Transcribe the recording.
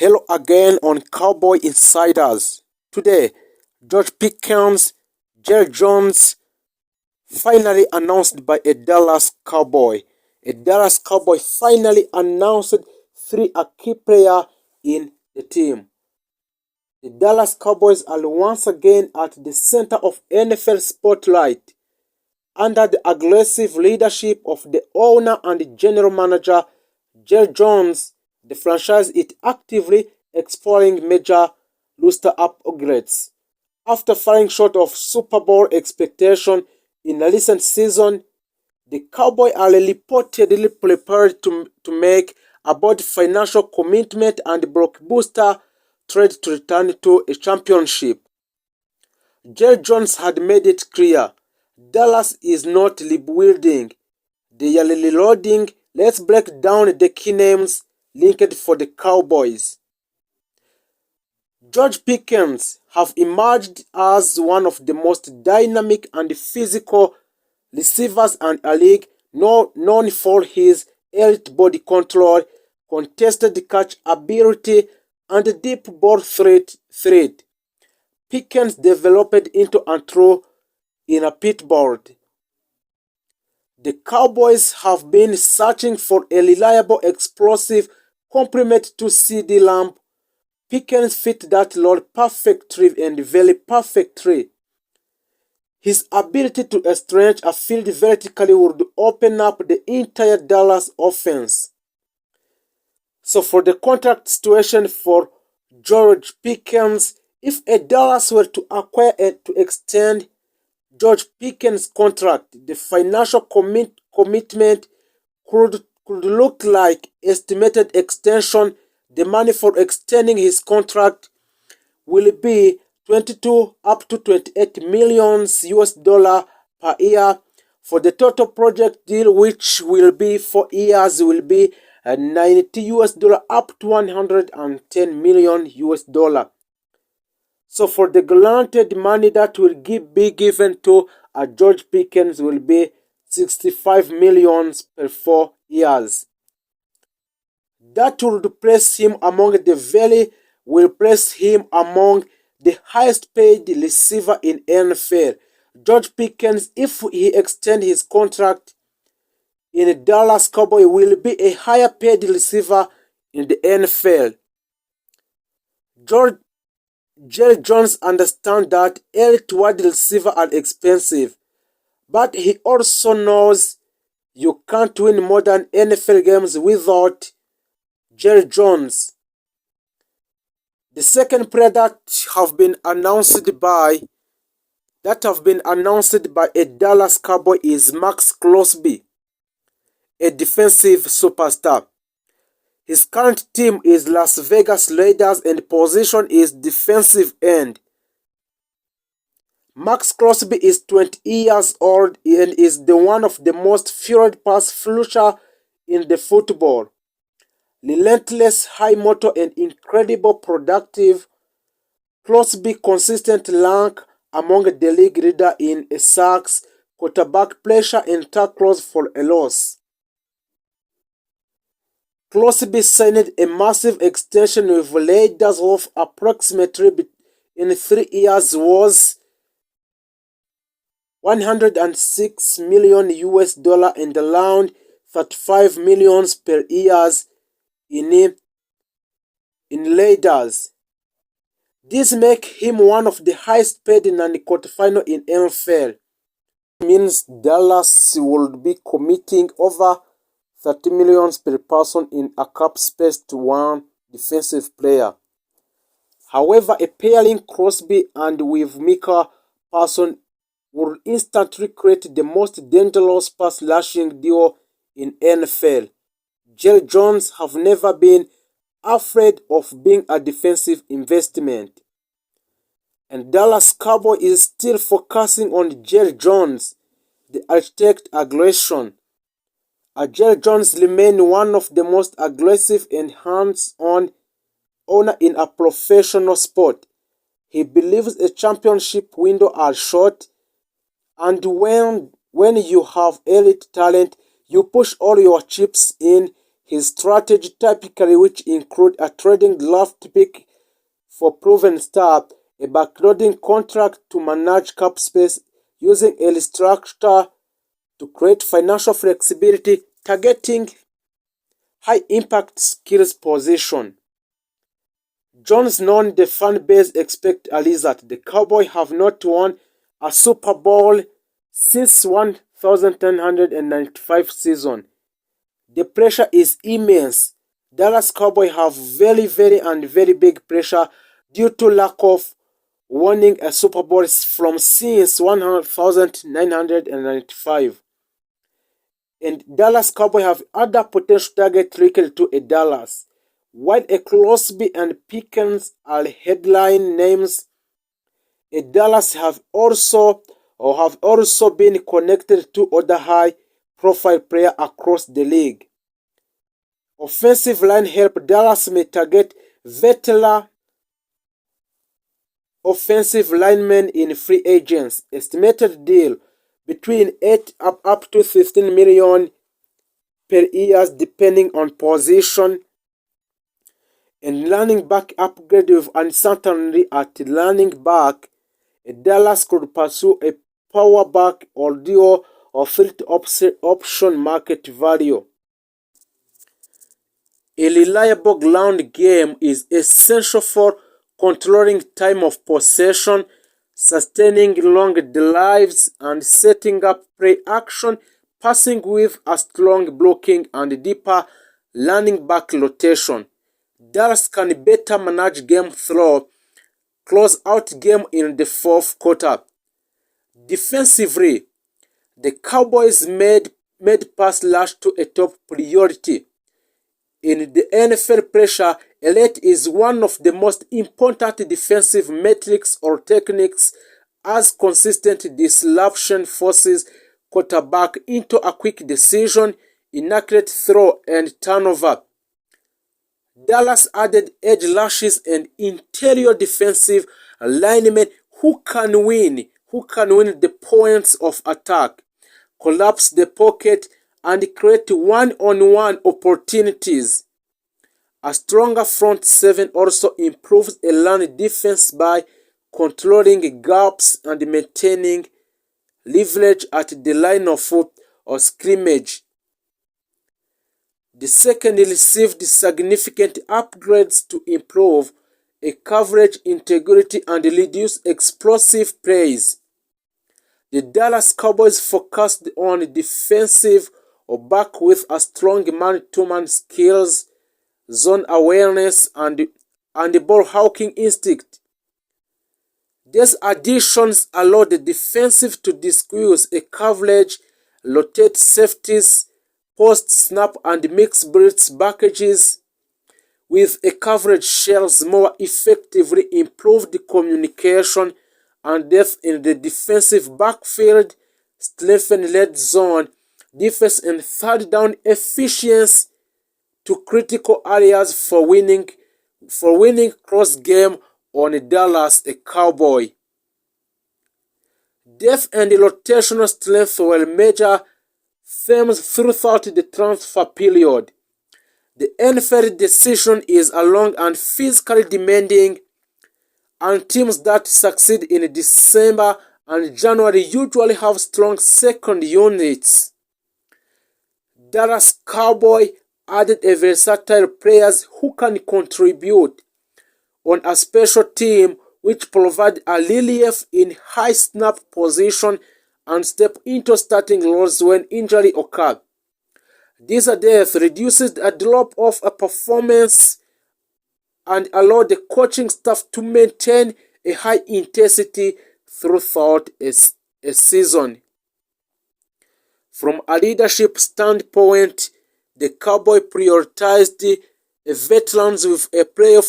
Hello again on Cowboy Insiders. Today, George Pickens, Jerry Jones, finally announced by a Dallas Cowboy. A Dallas Cowboy finally announced three key players in the team. The Dallas Cowboys are once again at the center of NFL spotlight under the aggressive leadership of the owner and general manager Jerry Jones. The franchise is actively exploring major roster upgrades. After falling short of Super Bowl expectations in a recent season, the Cowboys are reportedly prepared to make a bold financial commitment and blockbuster trade to return to a championship. Jerry Jones had made it clear Dallas is not rebuilding, they are reloading. Let's break down the key names linked for the Cowboys. George Pickens have emerged as one of the most dynamic and physical receivers in a league, known for his elite body control, contested catch ability, and deep ball threat. Pickens developed into a true in a pitbull. The Cowboys have been searching for a reliable, explosive complement to CD Lamb. Pickens fit that role perfectly and very perfectly. His ability to stretch a field vertically would open up the entire Dallas offense. So for the contract situation for George Pickens, if a Dallas were to acquire and to extend George Pickens' contract, the financial commitment could look like estimated extension. The money for extending his contract will be 22 up to 28 millions US dollar per year. For the total project deal, which will be 4 years, will be 90 US dollar up to 110 million US dollar. So for the granted money that will be given to George Pickens will be 65 millions per 4 years. That would place him among the highest paid receiver in NFL. George Pickens, if he extends his contract in the Dallas Cowboys, will be a higher paid receiver in the NFL. Jerry Jones understands that elite wide receivers are expensive, but he also knows you can't win modern NFL games without Jerry Jones. The second player that have been announced by a Dallas Cowboy is Maxx Crosby, a defensive superstar. His current team is Las Vegas Raiders and position is defensive end. Maxx Crosby is 20 years old and is the one of the most feared pass rusher in the football. Relentless, high motor, and incredible productive, Crosby consistent rank among the league leader in sacks, quarterback pressure, and tackles for a loss. Crosby signed a massive extension with Raiders of approximately in 3 years was 106 million US dollar and around 35 millions per year in Raiders. This makes him one of the highest paid non-quarterfinal in NFL. It means Dallas will be committing over 30 millions per person in a cap space to one defensive player. However, a pairing Crosby and with Micah Parsons would instantly create the most dangerous pass rushing duo in NFL. Jerry Jones have never been afraid of being a defensive investment. And Dallas Cowboy is still focusing on Jerry Jones, the architect aggression. Jerry Jones remains one of the most aggressive and hands-on owner in a professional sport. He believes a championship window are short, and when you have elite talent, you push all your chips in. his strategy typically, which include a trading draft pick for proven star, a backloading contract to manage cap space, using a restructure to create financial flexibility, targeting high-impact skills position. Jones known the fan base expect a result. The Cowboys have not won a Super Bowl since 1995 season. The pressure is immense. Dallas Cowboys have very big pressure due to lack of winning a Super Bowl from since 1995. And Dallas Cowboys have other potential targets linked to a Dallas. While a Crosby and Pickens are headline names, a Dallas have also been connected to other high-profile players across the league. Offensive line help. Dallas may target veteran offensive linemen in free agents. Estimated deal between 8 up to 15 million per year depending on position. And running back upgrade with uncertainty at running back. Dallas could pursue a power back or duo or fifth option market value. A reliable ground game is essential for controlling time of possession, sustaining long drives, and setting up play action passing with a strong blocking and deeper running back rotation. Dallas can better manage game through close out game in the fourth quarter. Defensively, the Cowboys made pass rush to a top priority. In the NFL, pressure elite is one of the most important defensive metrics or techniques, as consistent disruption forces quarterback into a quick decision, inaccurate throw, and turnover. Dallas added edge rushes and interior defensive linemen who can win the points of attack, collapse the pocket, and create one-on-one opportunities. A stronger front seven also improves a run defense by controlling gaps and maintaining leverage at the line of scrimmage. The second received significant upgrades to improve a coverage integrity and reduce explosive plays. The Dallas Cowboys focused on defensive or back with a strong man-to-man skills, zone awareness, and ball hawking instinct. These additions allow the defensive to disguise a coverage, rotate safeties, post-snap and mix blitz packages with a coverage shells more effectively, improve the communication and depth in the defensive backfield, strengthen red zone defense and third down efficiency to critical areas for winning cross game on Dallas a Cowboy. Depth and rotational strength were major themes throughout the transfer period. The NFL decision is a long and physically demanding, and teams that succeed in December and January usually have strong second units. Dallas Cowboys added a versatile players who can contribute on a special team, which provide a relief in high snap position and step into starting roles when injury occurs. This depth reduces a drop-off a performance and allow the coaching staff to maintain a high intensity throughout a season. From a leadership standpoint, the Cowboys prioritized veterans with a playoff